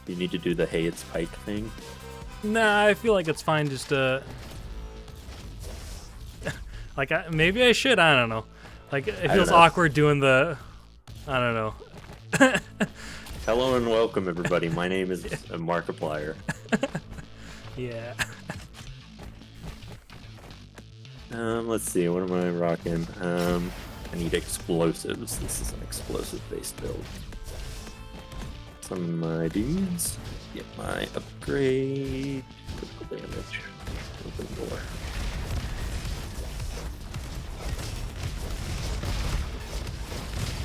You need to do the hey, it's Pike thing. Nah, I feel like it's fine just to... like, maybe I should, I don't know. Like, it feels awkward doing the... I don't know. Hello and welcome, everybody. My name is Markiplier. Yeah. Let's see, what am I rocking? I need explosives. This is an explosive-based build. Some of my dudes. Get my upgrade. Critical damage. Open door.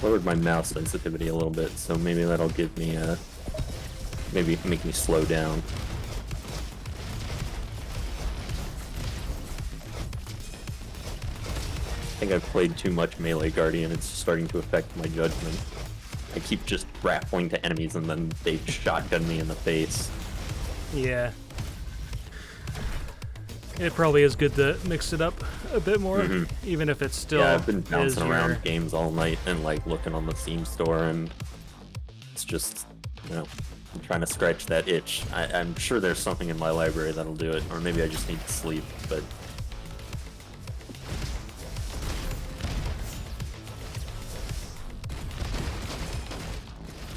Lowered my mouse sensitivity a little bit, so maybe that'll give me maybe make me slow down. I think I've played too much Melee Guardian. It's starting to affect my judgment. I keep just grappling to enemies and then they shotgun me in the face. Yeah. It probably is good to mix it up a bit more, even if it's still... Yeah, I've been bouncing around games all night and like looking on the Steam store, and it's just, you know, I'm trying to scratch that itch. I'm sure there's something in my library that'll do it, or maybe I just need to sleep, but...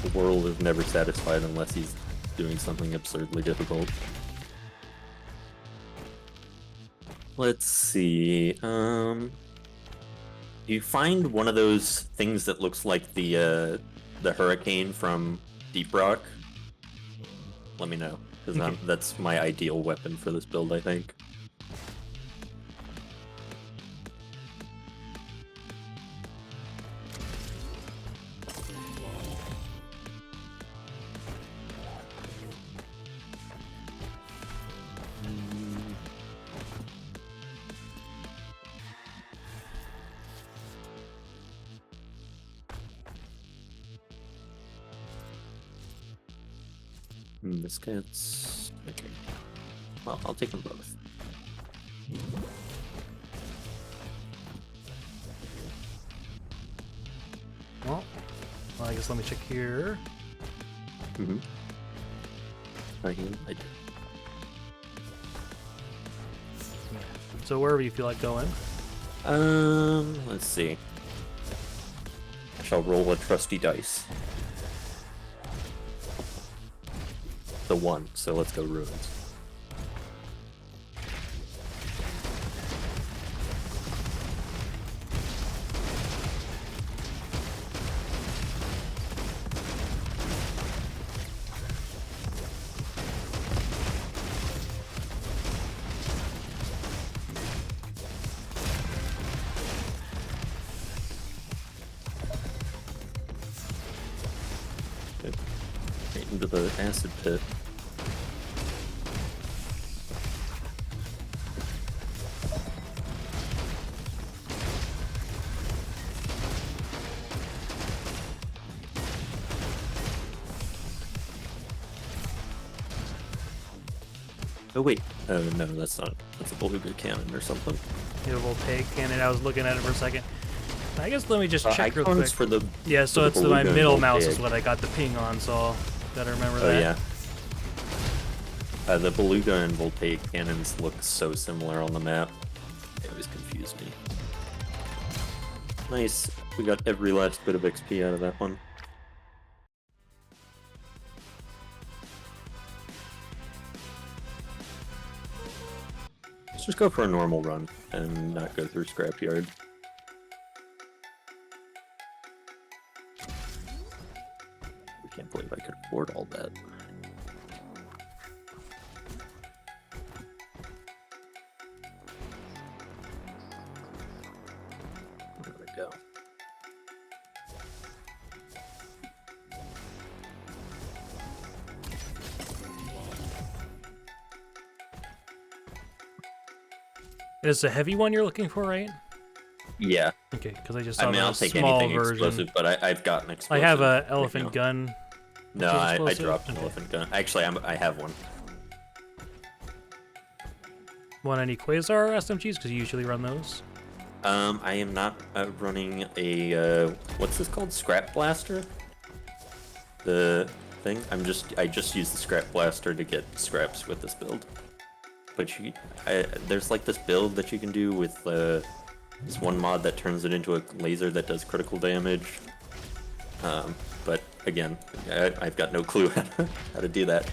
The world is never satisfied unless he's doing something absurdly difficult. Let's see. You find one of those things that looks like the hurricane from Deep Rock? Let me know, because that's my ideal weapon for this build, I think. This gets... okay. Well, I'll take them both. Well, I guess let me check here. I do. So wherever you feel like going. Let's see. I shall roll a trusty dice. The 1, so let's go ruins. Okay. Right into the acid pit. Oh wait, no, that's not. That's a beluga cannon or something. Beautiful take cannon. I was looking at it for a second. I guess let me just check real quick. For the, yeah, so it's my middle mouse is what I got the ping on, so I'll better remember that. Oh yeah. The beluga and voltaic cannons look so similar on the map. They always confuse me. Nice. We got every last bit of XP out of that one. Let's just go for a normal run and not go through Scrapyard. I can't believe I could afford all that. There we go. It's a heavy one you're looking for, right? Yeah. Okay, because I just saw I'll take anything explosive, but I've got an explosive. I have an elephant gun. No, I dropped an elephant gun. Actually, I have one. Want any Quasar SMGs? Because you usually run those. I am not running a what's this called? Scrap Blaster. The thing. I just use the scrap blaster to get scraps with this build. But there's like this build that you can do with this one mod that turns it into a laser that does critical damage. But again, I've got no clue how to do that.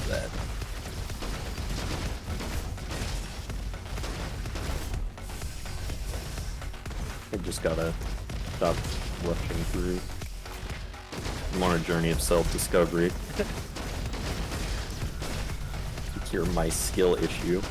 That. I just gotta stop rushing through. I'm on a journey of self-discovery. To cure my skill issue.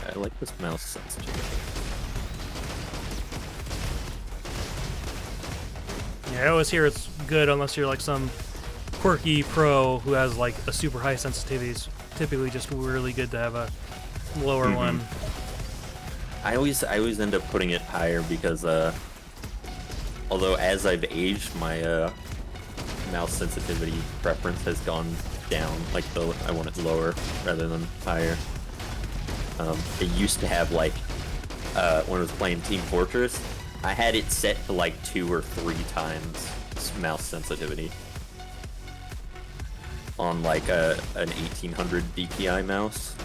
I like this mouse sensitivity. Yeah, I always hear it's good unless you're like some quirky pro who has like a super high sensitivity. It's typically just really good to have a lower one. I always end up putting it higher because although as I've aged, my mouse sensitivity preference has gone down. Like I want it lower rather than higher. It used to have like when I was playing Team Fortress, I had it set to like 2 or 3 times mouse sensitivity on like an 1800 DPI mouse.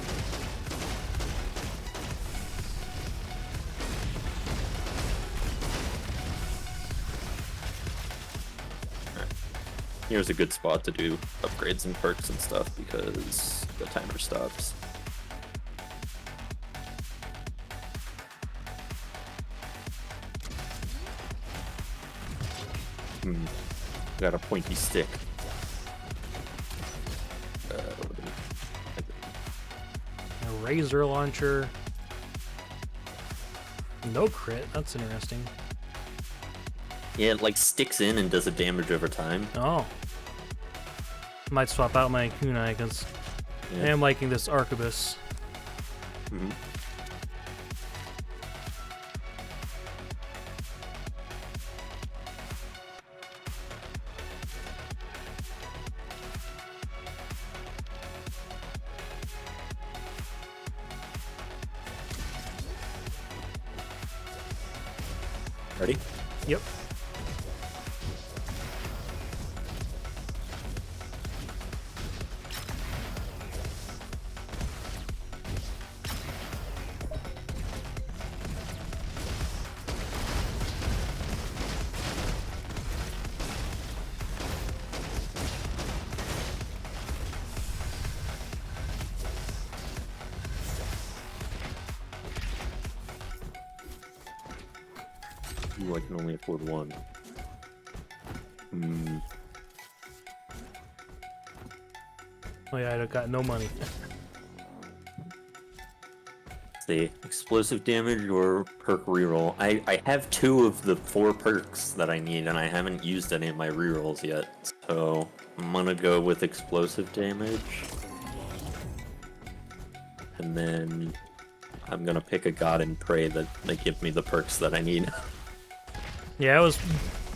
Here's a good spot to do upgrades and perks and stuff because the timer stops. Got a pointy stick. A razor launcher. No crit. That's interesting. Yeah, it like sticks in and does a damage over time. Oh. Might swap out my kunai because I am liking this arquebus. Ready? Yep. Ooh, I can only afford one. Oh yeah, I got no money. The explosive damage or perk reroll. I have 2 of the 4 perks that I need, and I haven't used any of my rerolls yet. So I'm gonna go with explosive damage, and then I'm gonna pick a god and pray that they give me the perks that I need. Yeah, I was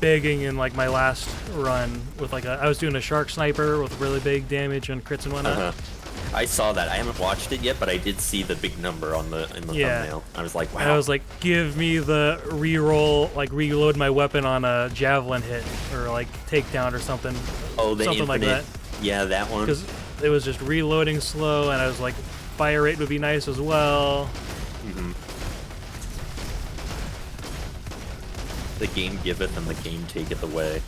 begging in like my last run with like I was doing a shark sniper with really big damage and crits and whatnot. I saw that. I haven't watched it yet, but I did see the big number on the thumbnail. I was like, wow. And I was like, give me the reroll, like reload my weapon on a javelin hit or like takedown or something. Oh, the something infinite, like that. Yeah, that one. Because it was just reloading slow, and I was like, fire rate would be nice as well. The game giveth and the game taketh away.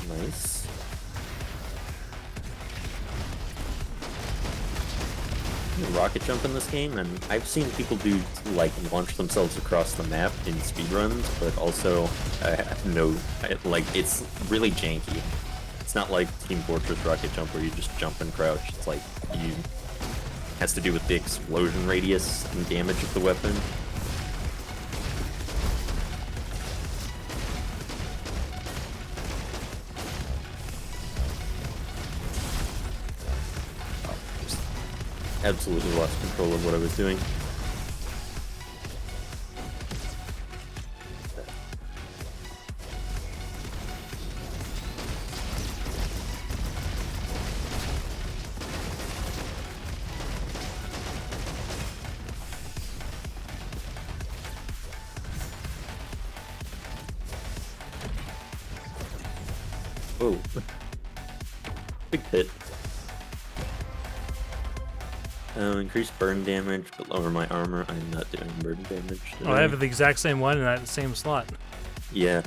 Nice. Rocket jump in this game, and I've seen people do like launch themselves across the map in speedruns, but also I have no like it's really janky. It's not like Team Fortress rocket jump where you just jump and crouch. It's like has to do with the explosion radius and damage of the weapon. absolutely lost control of what I was doing. Whoa. Big hit. Increase burn damage, but lower my armor. I'm not doing burn damage today. Oh, I have the exact same one in that same slot. Yeah.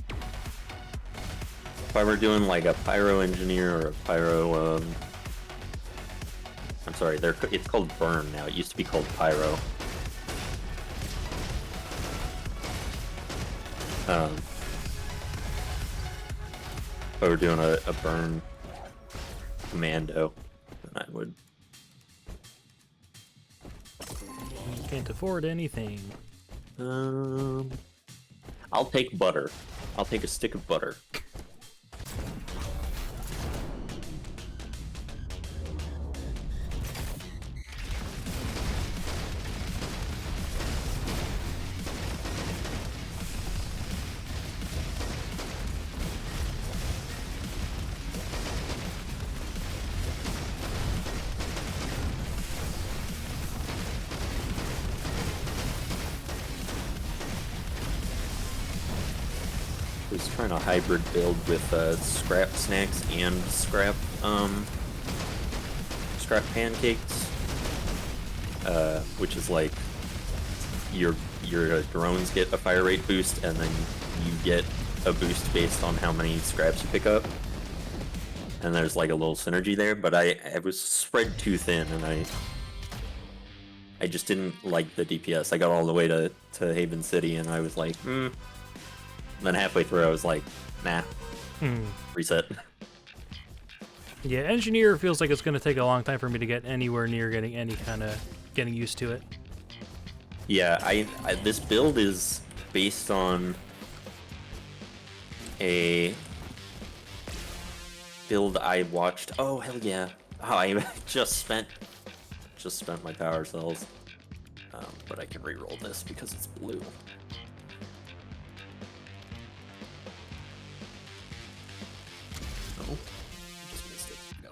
If I were doing like a pyro engineer or a pyro, I'm sorry, it's called burn now. It used to be called pyro. If I were doing a burn commando, then I would. Can't afford anything. I'll take butter. I'll take a stick of butter. I was trying a hybrid build with scrap snacks and scrap pancakes, which is like your drones get a fire rate boost, and then you get a boost based on how many scraps you pick up. And there's like a little synergy there, but I was spread too thin, and I just didn't like the DPS. I got all the way to Haven City, and I was like, Then halfway through, I was like, nah, reset. Yeah, engineer feels like it's going to take a long time for me to get anywhere near getting any kind of getting used to it. Yeah, I this build is based on a build I watched. Oh hell yeah! Oh, I just spent my power cells, but I can re-roll this because it's blue. Oh, just missed it. Go.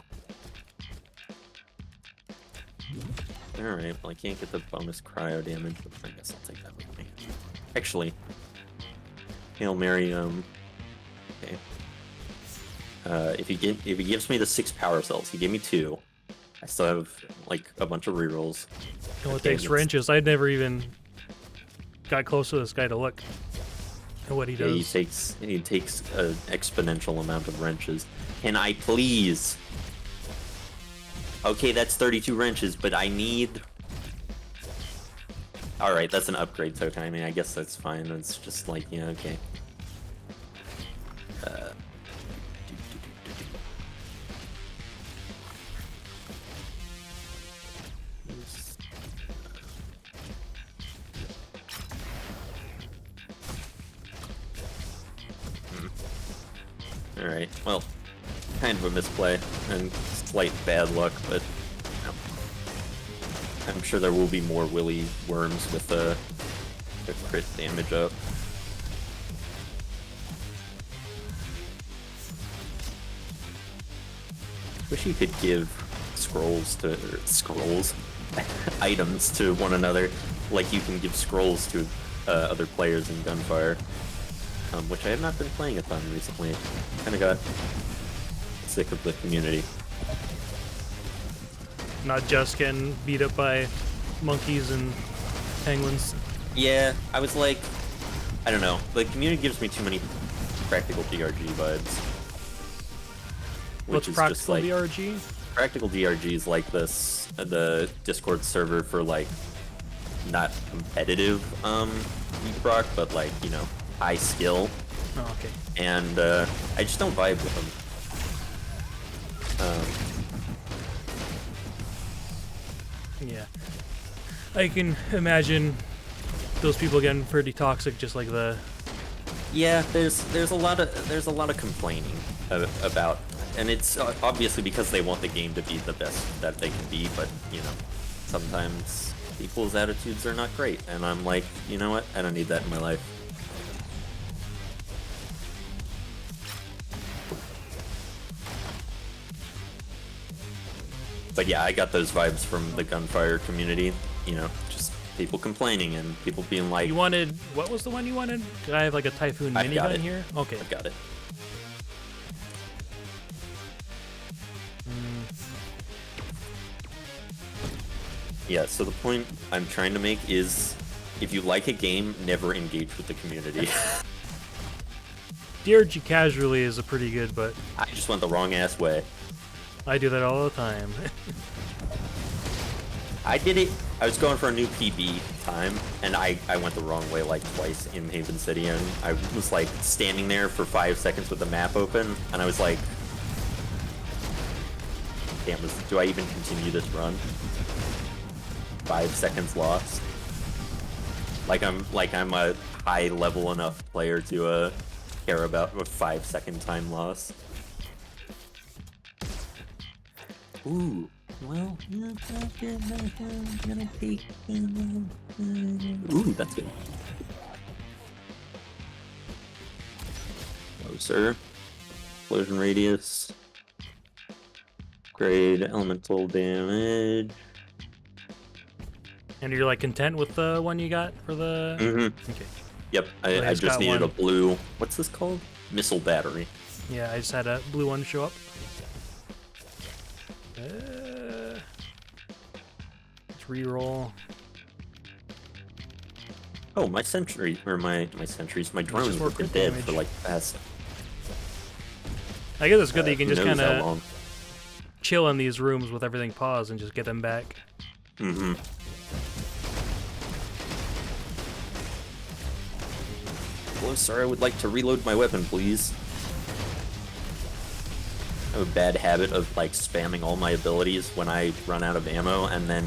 All right. Well, I can't get the bonus cryo damage, but I guess I'll take that with me. Actually, Hail Mary. Okay. If he gives me the 6 power cells, he gave me 2. I still have like a bunch of rerolls. Well, it takes wrenches. I never even got close to this guy to look at what he does. He takes an exponential amount of wrenches. Can I please? Okay, that's 32 wrenches, but I need. All right, that's an upgrade token. I mean, I guess that's fine. It's just like, yeah, okay. Alright, well, kind of a misplay and slight bad luck, but you know, I'm sure there will be more willy worms with the crit damage up. Wish you could give items to one another, like you can give scrolls to other players in Gunfire. Which I have not been playing a ton recently. Kind of got sick of the community. Not just getting beat up by monkeys and penguins. Yeah, I was like, I don't know. The community gives me too many practical DRG vibes. What's practical DRG? Practical DRG is like the Discord server for like not competitive rock, but like, you know, high skill. Oh, okay. And I just don't vibe with them. Yeah. I can imagine those people getting pretty toxic, just like the. Yeah, there's a lot of complaining about and it's obviously because they want the game to be the best that they can be, but, you know, sometimes people's attitudes are not great, and I'm like, you know what, I don't need that in my life. But yeah, I got those vibes from the gunfire community, you know, just people complaining and people being like... You wanted... What was the one you wanted? Did I have like a Typhoon minigun here? Okay. I've got it. Yeah, so the point I'm trying to make is, if you like a game, never engage with the community. DRG casually is a pretty good, but... I just went the wrong ass way. I do that all the time. I did it, I was going for a new PB time, and I went the wrong way like twice in Haven City, and I was like standing there for 5 seconds with the map open, and I was like, damn, do I even continue this run? 5 seconds lost. Like I'm a high level enough player to care about a 5 second time loss. Ooh, well, ooh, that's good. Closer. Explosion radius. Grade elemental damage. And you're like content with the one you got for the... Mm-hmm. Okay. Yep, I just needed a blue... What's this called? Missile battery. Yeah, I just had a blue one show up. Let's reroll. Oh, my sentry, or my drones have been dead for like past... I guess it's good that you can just kind of chill in these rooms with everything paused and just get them back. Mm-hmm. Hello, sir, I would like to reload my weapon, please. I have a bad habit of like spamming all my abilities when I run out of ammo, and then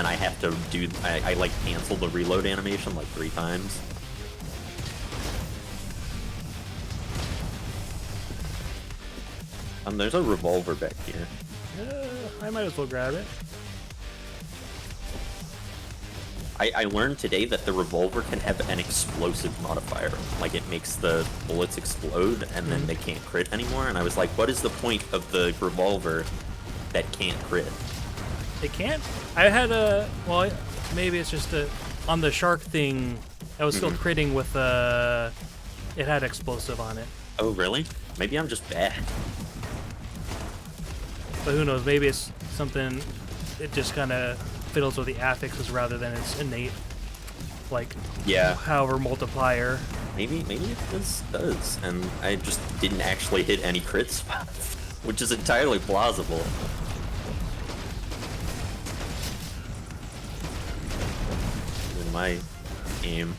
I have to do I like cancel the reload animation like 3 times. There's a revolver back here. I might as well grab it. I learned today that the revolver can have an explosive modifier. Like, it makes the bullets explode, and then they can't crit anymore. And I was like, what is the point of the revolver that can't crit? It can't? I had a... Well, maybe it's just a... On the shark thing, I was still critting with it had explosive on it. Oh, really? Maybe I'm just bad. But who knows? Maybe it's something... It just kind of fiddles with the affixes rather than its innate, like, however multiplier. Maybe it does, and I just didn't actually hit any crit spots, which is entirely plausible. In my game,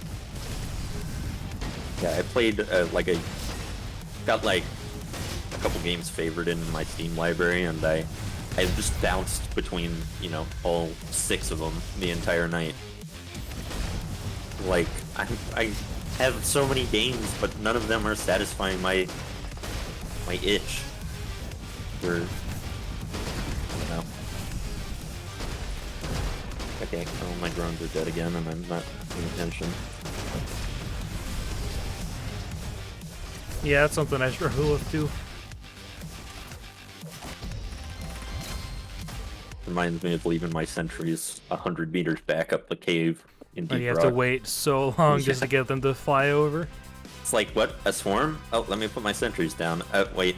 yeah, I played got like a couple games favored in my Steam library, and I just bounced between, you know, all 6 of them the entire night. Like, I have so many games, but none of them are satisfying my itch. For, I don't know. Okay, well, my drones are dead again, and I'm not paying attention. Yeah, that's something I struggle with too. Reminds me of leaving my sentries 100 meters back up the cave in Deep And you have Rock. to wait so long just to get them to fly over. It's like, what? A swarm? Oh, let me put my sentries down. Wait.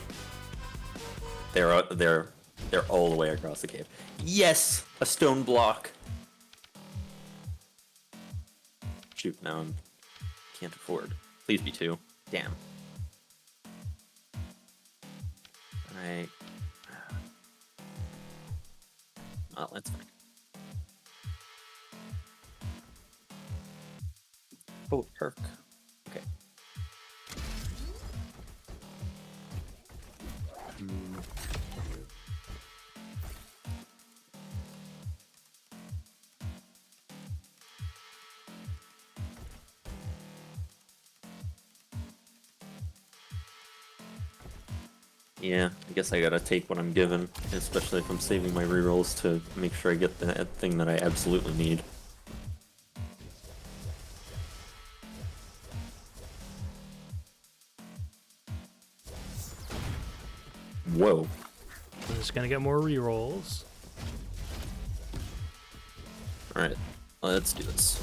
They're all the way across the cave. Yes! A stone block! Shoot, now I can't afford. Please be 2. Damn. Alright. Well, that's fine. Oh, perk. Okay. Yeah, I guess I gotta take what I'm given, especially if I'm saving my rerolls to make sure I get that thing that I absolutely need. Whoa. I'm just gonna get more rerolls. Alright, let's do this.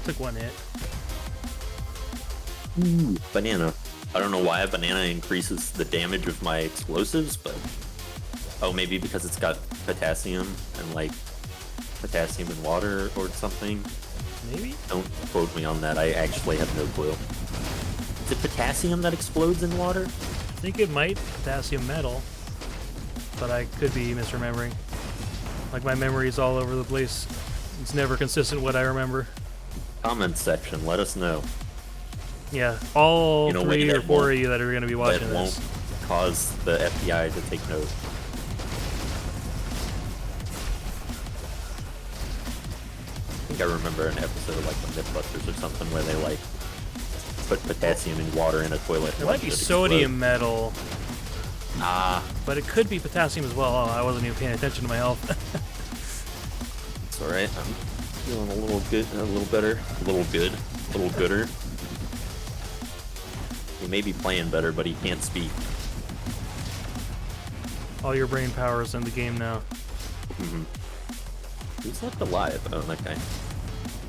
Took one hit. Ooh, banana. I don't know why a banana increases the damage of my explosives, but... Oh, maybe because it's got potassium and, like, potassium and water or something? Maybe? Don't quote me on that, I actually have no clue. Is it potassium that explodes in water? I think it might potassium metal, but I could be misremembering. Like, my memory is all over the place. It's never consistent what I remember. Comment section, let us know. Yeah, all You know, 3 or 4 of you that are going to be watching That won't this. cause the FBI to take note. I think I remember an episode of like the Mythbusters or something where they like put potassium in water in a toilet. There might be sodium metal, Ah, but it could be potassium as well. Oh, I wasn't even paying attention to my health. it's alright. I'm feeling a little good, a little better, a little good, a little gooder. He may be playing better, but he can't speak. All your brain power is in the game now. Mm-hmm. Who's left alive? Oh, that guy.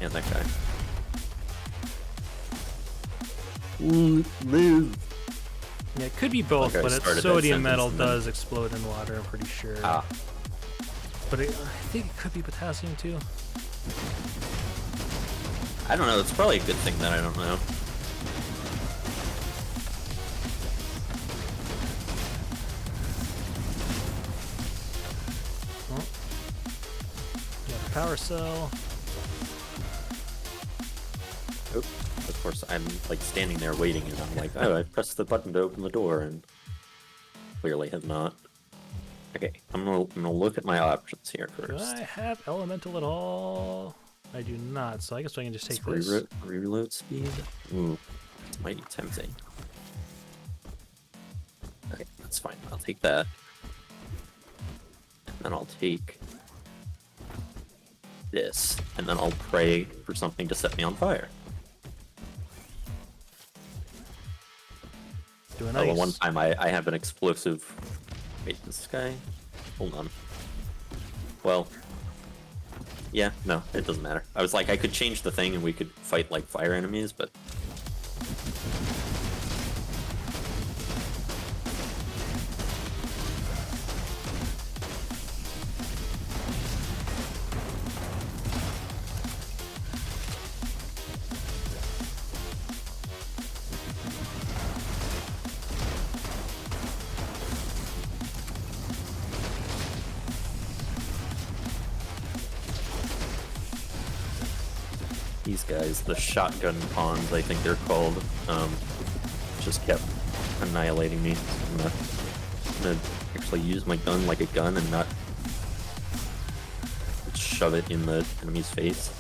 And that guy. Live. Yeah, it could be both, Like I but started that sodium sentence metal and then- does explode in water, I'm pretty sure. Ah. But I think it could be potassium too. I don't know. It's probably a good thing that I don't know. Oh. Got a power cell. Oop. Of course, I'm like standing there waiting, and I'm like, oh, I pressed the button to open the door, and clearly have not. Okay, I'm gonna look at my options here Do first. I have elemental at all? I do not, so I guess I can just take this. Reload speed. Ooh, it's mighty tempting. Okay, that's fine. I'll take that. And then I'll take this, and then I'll pray for something to set me on fire. Do a Oh, nice. well, one time I have an explosive. Wait, this guy? Hold on. Well, yeah, no, it doesn't matter. I was like, I could change the thing and we could fight like fire enemies, but these guys, the shotgun pawns, I think they're called, just kept annihilating me. So I'm gonna actually use my gun like a gun and not shove it in the enemy's face.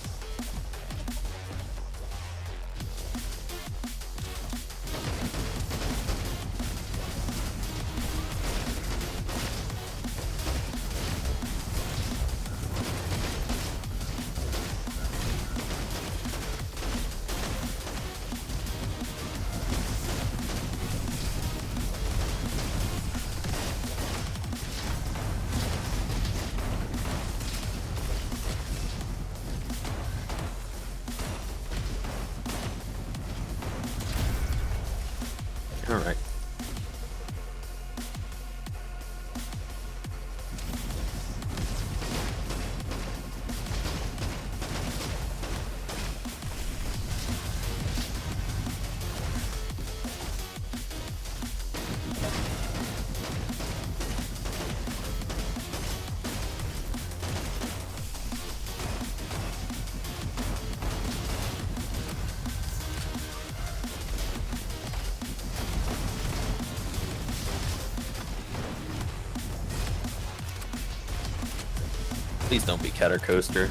Please don't be Catter Coaster.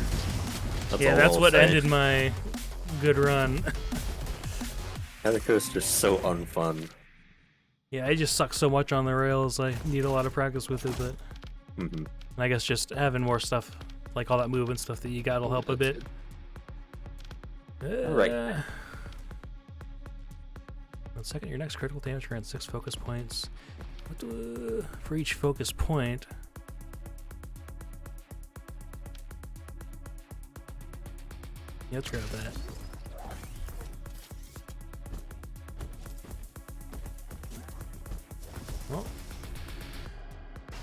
Yeah, that's what ended my good run. Catter Coaster's so unfun. Yeah, I just suck so much on the rails. I need a lot of practice with it, but I guess just having more stuff, like all that movement stuff that you got, will help a bit. Alright. 1 second, your next critical damage grants 6 focus points. For each focus point. Yeah, let's grab that. Well,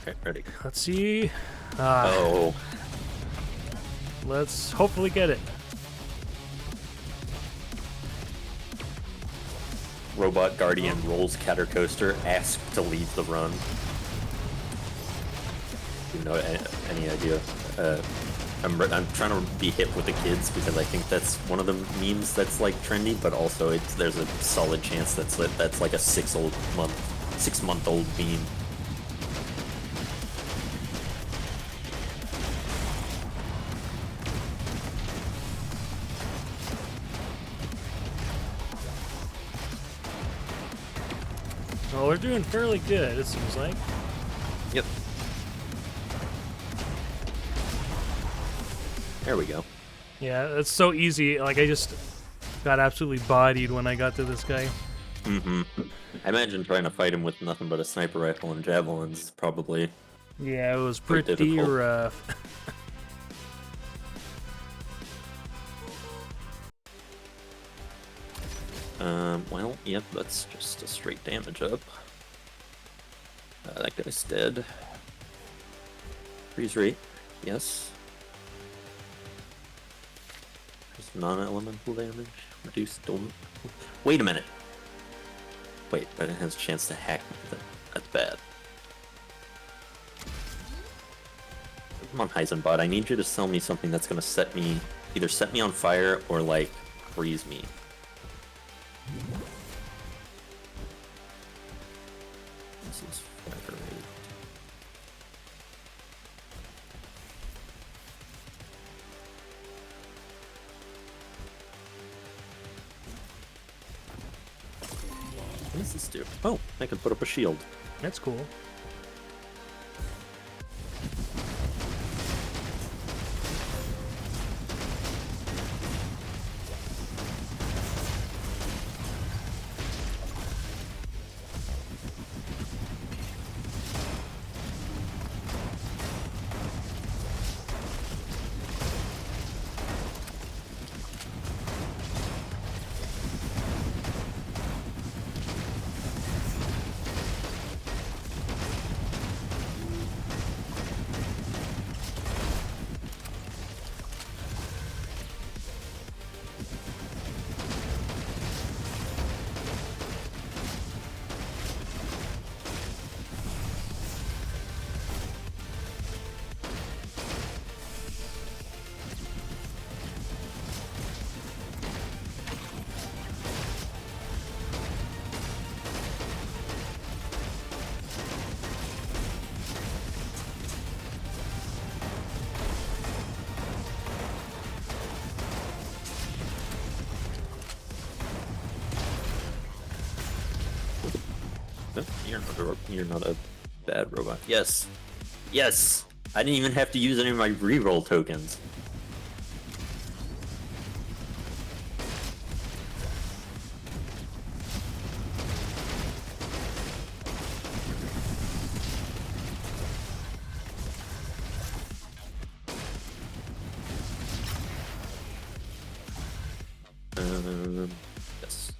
Okay, ready. let's see. Oh. Let's hopefully get it. Robot Guardian rolls Catter Coaster, asks to leave the run. You know, any idea? I'm trying to be hip with the kids because I think that's one of the memes that's like trendy, but also there's a solid chance that's like a 6-month-old meme. Well, we're doing fairly good, it seems like. Yep. There we go. Yeah, it's so easy. Like, I just got absolutely bodied when I got to this guy. I imagine trying to fight him with nothing but a sniper rifle and javelins is probably... Yeah, it was quite pretty difficult. rough. Well, yep, that's just a straight damage up. That guy's dead. Freeze rate, yes. There's non-elemental damage. Reduced don't. Wait a minute! Wait, but it has a chance to hack me. That's bad. Come on, Heisenbot, I need you to sell me something that's gonna either set me on fire or, like, freeze me. This is fire rate. What does this do? Oh, I can put up a shield. That's cool. You're not a bad robot. Yes. Yes! I didn't even have to use any of my reroll tokens. Yes.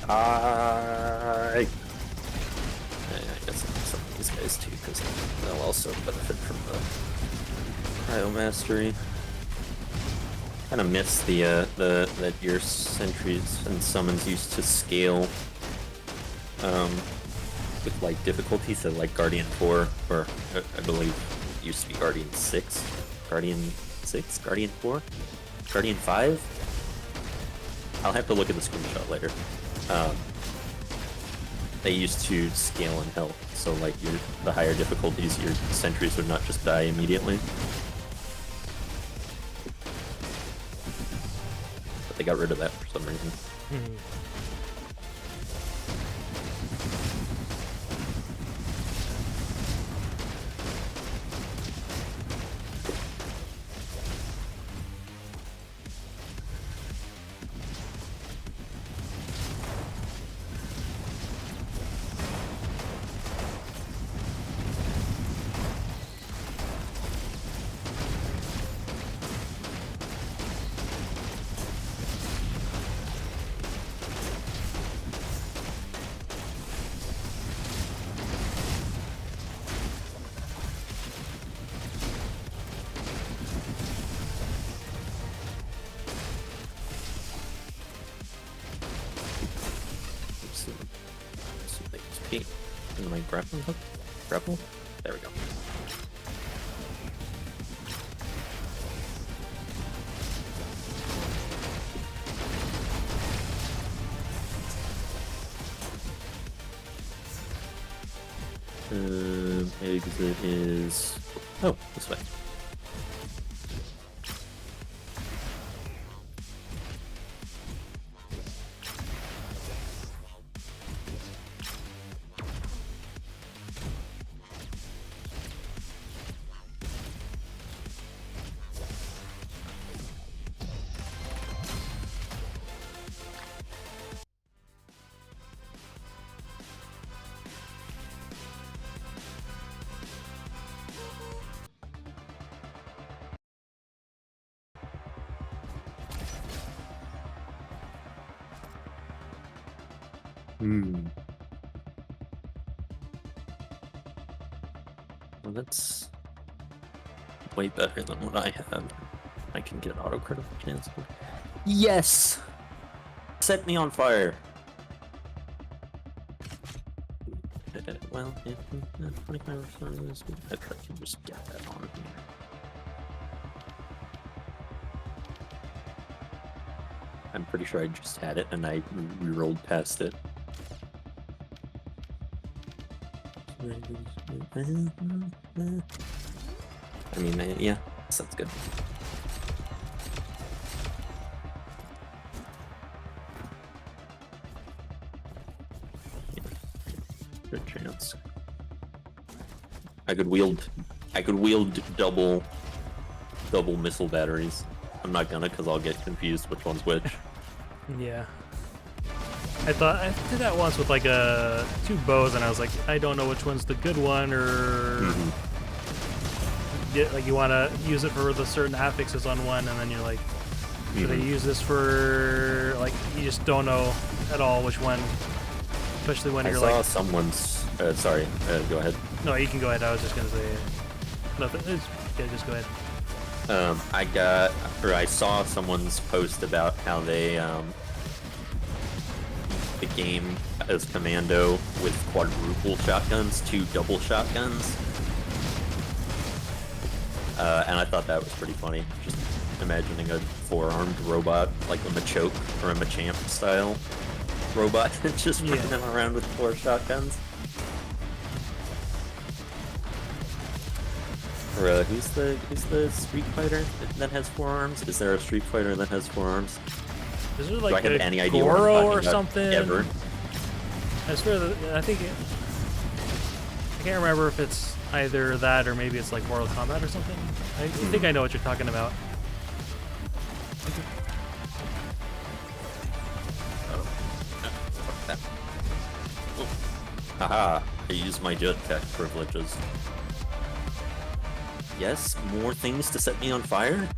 I guess some of these guys too, because they'll also benefit from the cryo mastery. Kind of miss that your sentries and summons used to scale with like difficulty, so like Guardian 4, or I believe it used to be Guardian 6, Guardian 6, Guardian 4, Guardian 5. I'll have to look at the screenshot later. They used to scale in health, so like the higher difficulties, your sentries would not just die immediately. But they got rid of that for some reason. And my grappling hook? Grapple? There we go. Exit is... Oh, this way. Well, that's way better than what I have. I can get auto critical chance. Yes! Set me on fire! Well, yeah, 25% is good. I can just get that on here. I'm pretty sure I just had it and I re-rolled past it. I mean, yeah, sounds good. Yeah. Good chance. I could wield double missile batteries. I'm not gonna, because I'll get confused which one's which. Yeah. I did that once with like two bows, and I was like, I don't know which one's the good one, or like you want to use it for the certain affixes on one, and then you're like, should I use this for, like, you just don't know at all which one, especially when you're like. I saw someone's. Sorry, go ahead. No, you can go ahead. I was just gonna say nothing. Yeah, just go ahead. I saw someone's post about how they the game as commando with quadruple shotguns, 2 double shotguns, and I thought that was pretty funny. Just imagining a 4-armed robot, like a Machoke or a Machamp style robot, just running around with 4 shotguns. Or who's the Street Fighter that has 4 arms? Is there a Street Fighter that has 4 arms? Is there like Do I have any idea Goro or something? Ever? I swear that I can't remember if it's either that or maybe it's like Mortal Kombat or something. I think I know what you're talking about. Haha, I use my jetpack privileges. Yes, more things to set me on fire?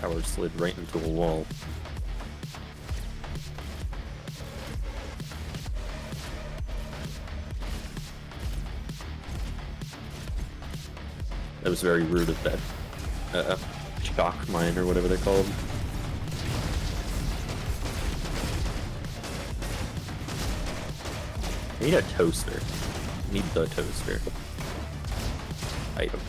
Power slid right into a wall. That was very rude of that shock mine or whatever they're called. I need a toaster. I need the toaster. Item.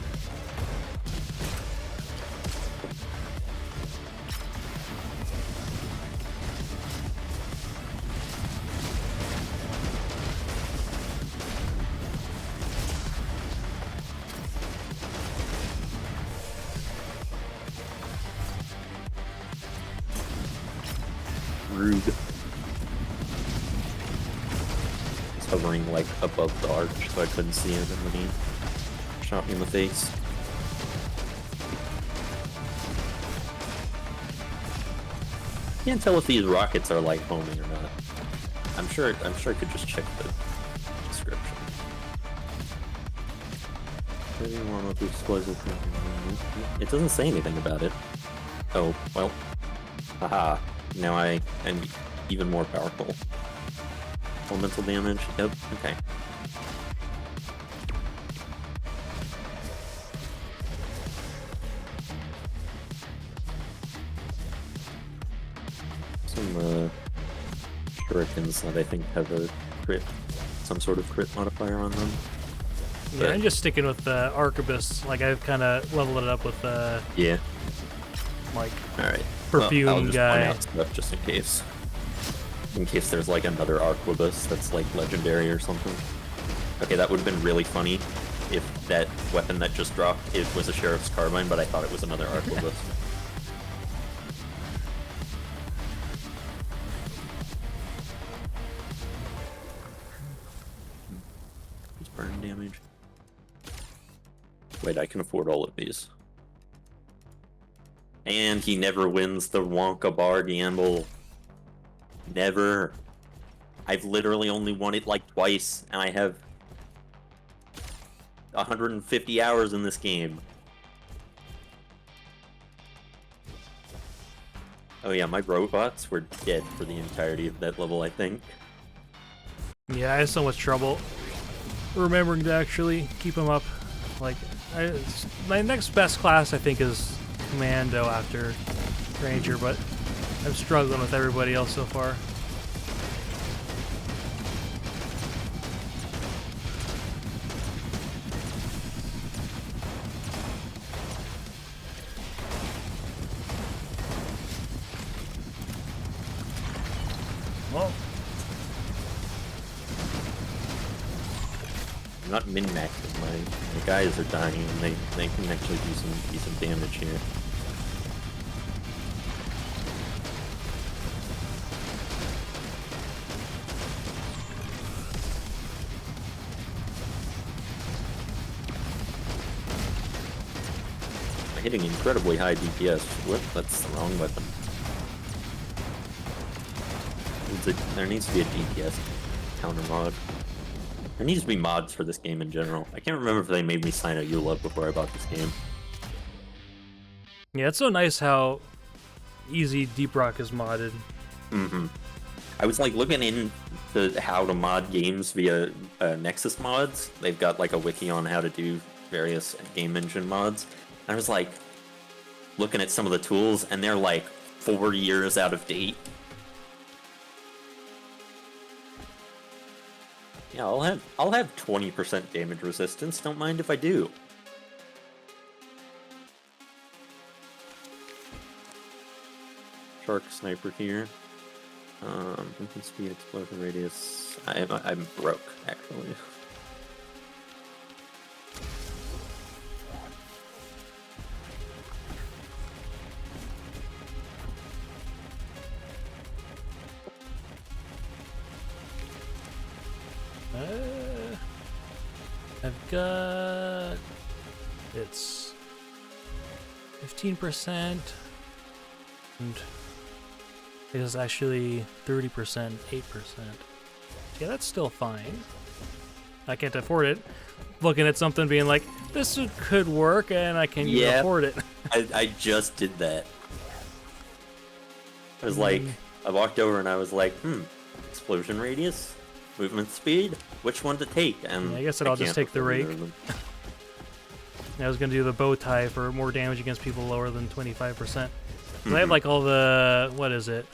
Rude. He's hovering like above the arch, so I couldn't see him, and then he shot me in the face. Can't tell if these rockets are like homing or not. I'm sure I could just check the description. One with the explosive. It doesn't say anything about it. Oh, well. Haha. Now I am even more powerful. Elemental damage. Yep. Okay. Some shurikens that I think have a crit, some sort of crit modifier on them. Yeah, But I'm just sticking with the arquebus. Like I've kind of leveled it up with yeah. like All right. perfume I'll just guy. point out stuff just in case there's like another arquebus that's like legendary or something. Okay, that would have been really funny if that weapon that just dropped it was a sheriff's carbine, but I thought it was another arquebus. It's burn damage. Wait, I can afford all of these. And he never wins the Wonka bar gamble. Never. I've literally only won it like twice, and I have 150 hours in this game. Oh yeah, my robots were dead for the entirety of that level, I think. Yeah, I had so much trouble remembering to actually keep them up. Like, my next best class, I think, is Commando after Ranger, but I'm struggling with everybody else so far. Well, I'm not min-maxing. My guys are dying, and they can actually do some decent damage here. I'm hitting incredibly high DPS. What? That's the wrong weapon. There needs to be a DPS counter mod. There needs to be mods for this game in general. I can't remember if they made me sign a EULA before I bought this game. yeah, it's so nice how easy Deep Rock is modded. Mm-hmm. I was like looking into how to mod games via Nexus mods. They've got like a wiki on how to do various game engine mods. And I was like looking at some of the tools, and they're like 4 years out of date. Yeah, I'll have 20% damage resistance. Don't mind if I do. Shark sniper here. Movement speed, explosion radius. I'm broke actually. I've got... it's 15%, and it is actually 30%, 8%. Yeah, that's still fine. I can't afford it. Looking at something being like, this could work, and I can't even afford it. I just did that. I was like, I walked over and I was like, explosion radius? Movement speed? Which one to take? And yeah, I guess I'll just take the rake. I was gonna do the bow tie for more damage against people lower than 25%. 'Cause I have Mhm. like all the what is it?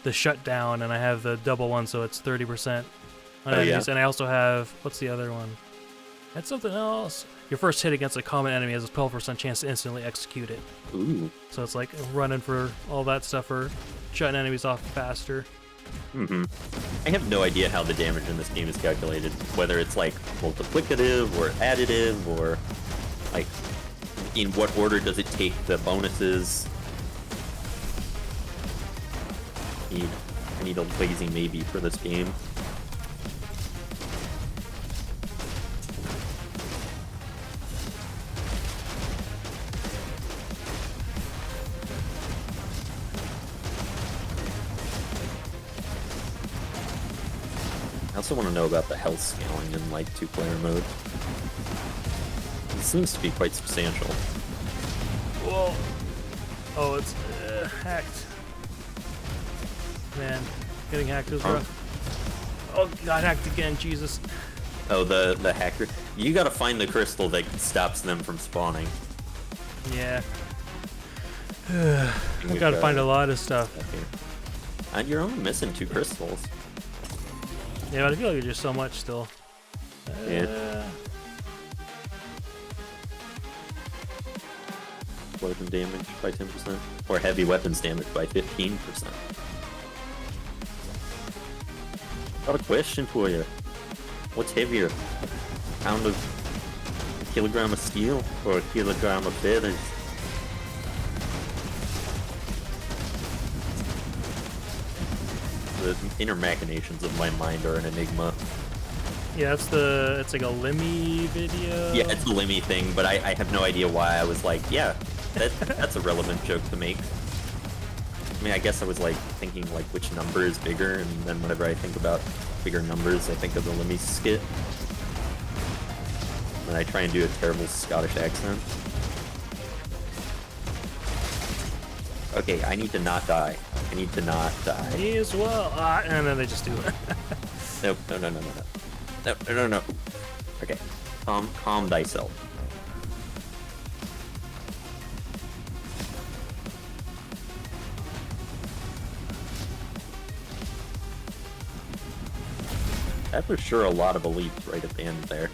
The shutdown, and I have the double one, so it's 30% on Oh, yeah? enemies. And I also have what's the other one? That's something else. Your first hit against a common enemy has a 12% chance to instantly execute it. Ooh. So it's like running for all that stuff for shutting enemies off faster. I have no idea how the damage in this game is calculated. Whether it's like multiplicative or additive, or like in what order does it take the bonuses. I need a lazy maybe for this game. I also want to know about the health scaling in like 2-player mode. It seems to be quite substantial. Whoa! Oh, it's hacked. Man, getting hacked is rough. Oh, got hacked again, Jesus. Oh, the hacker. You gotta find the crystal that stops them from spawning. Yeah. I gotta find a lot of stuff. And you're only missing 2 crystals. Yeah, but I feel like there's just so much still. Yeah. Weapon damage by 10%. Or heavy weapons damage by 15%. Got a question for you. What's heavier? A kilogram of steel or a kilogram of feathers? The inner machinations of my mind are an enigma. Yeah, it's like a Limmy video. Yeah, it's a Limmy thing, but I have no idea why I was like, yeah, that's a relevant joke to make. I mean, I guess I was like thinking like which number is bigger, and then whenever I think about bigger numbers, I think of the Limmy skit. And I try and do a terrible Scottish accent. Okay, I need to not die. I need to not die. Me as well. And then they just do it. Nope, no. Okay, calm thyself. That was sure a lot of elites right at the end there.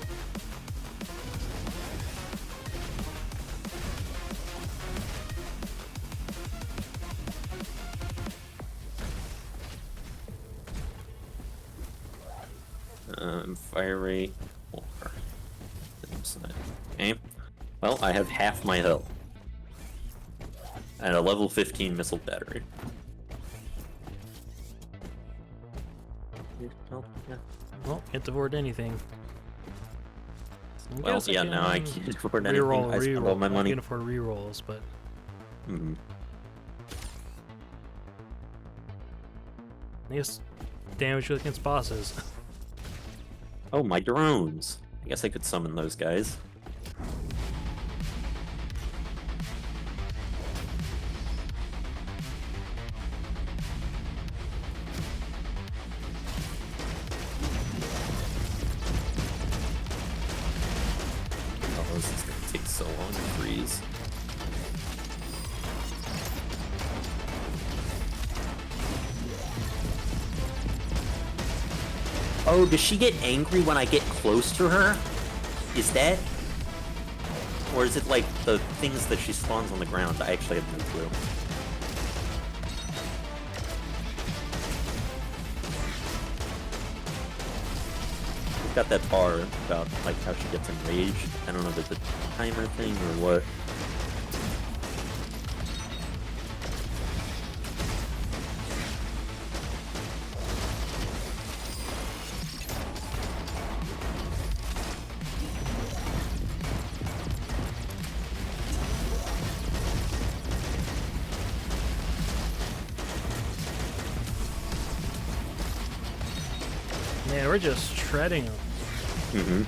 Fire rate 4. Okay. Well, I have half my health. And a level 15 missile battery. Oh, yeah. Well, can't afford anything. Well, yeah, now I can't afford anything. I spend all my money. I can afford rerolls, but... I guess damage against bosses. Oh, my drones. I guess I could summon those guys. Oh, this is gonna take so long to freeze. Oh, does she get angry when I get close to her? Is that? Or is it like the things that she spawns on the ground? I actually have no clue. She's got that bar about like how she gets enraged. I don't know if it's a timer thing or what. Man, we're just shredding them.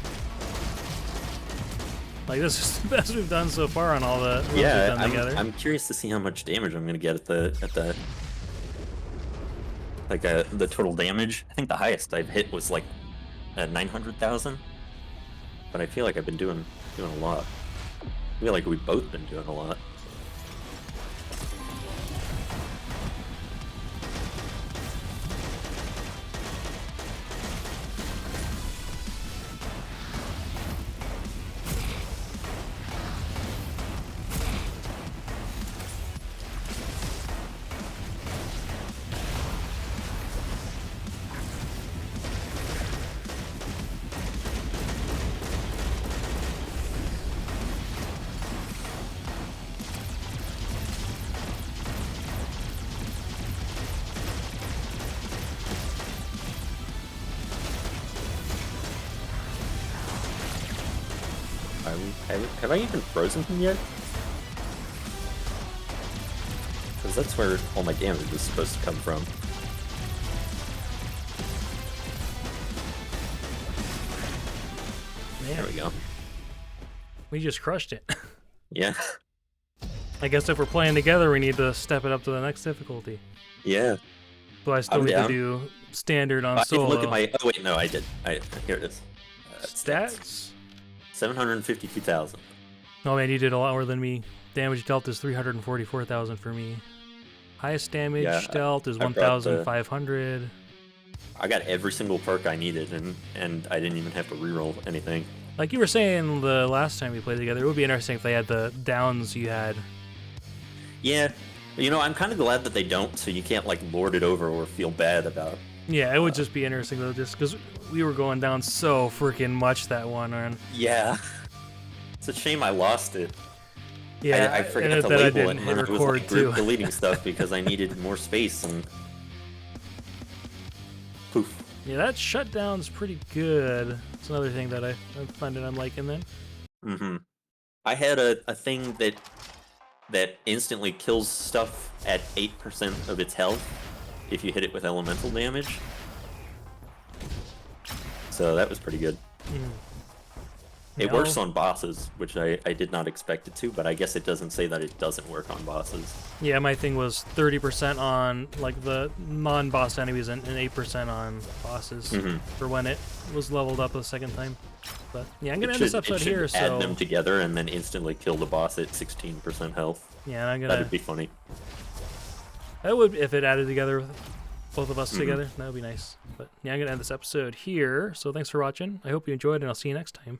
Like, this is the best we've done so far on all the runs we've done together. I'm curious to see how much damage I'm gonna get at the total damage. I think the highest I've hit was like 900,000, but I feel like I've been doing a lot. feel like we've both been doing a lot. Have I even frozen him yet? Because that's where all my damage is supposed to come from. Man, there we go. We just crushed it. Yeah. I guess if we're playing together, we need to step it up to the next difficulty. Yeah. But I still need to do standard on I solo. didn't look at my... Oh, wait, no, I did. Here it is. Stats? 752,000. Oh man, you did a lot more than me. Damage dealt is 344,000 for me. Highest damage dealt is 1,500. I got every single perk I needed, and I didn't even have to reroll anything. Like you were saying the last time we played together, it would be interesting if they had the downs you had. Yeah. You know, I'm kind of glad that they don't, so you can't, like, lord it over or feel bad about. Yeah, it would just be interesting, though, just because we were going down so freaking much that one run. Yeah. It's a shame I lost it. Yeah, I forgot to label it, and I was like too. deleting stuff because I needed more space, and poof. Yeah, that shutdown's pretty good. It's another thing that I'm finding I'm liking then. Mm-hmm. I had a thing that instantly kills stuff at 8% of its health if you hit it with elemental damage. So that was pretty good. Mm. It works on bosses, which I did not expect it to, but I guess it doesn't say that it doesn't work on bosses. Yeah, my thing was 30% on like the non-boss enemies and 8% on bosses for when it was leveled up the second time. But yeah, I'm gonna end this episode here. So add them together and then instantly kill the boss at 16% health. Yeah, and I'm gonna. That'd be funny. That would, if it added together with both of us together, that would be nice. But yeah, I'm gonna end this episode here. So thanks for watching. I hope you enjoyed, and I'll see you next time.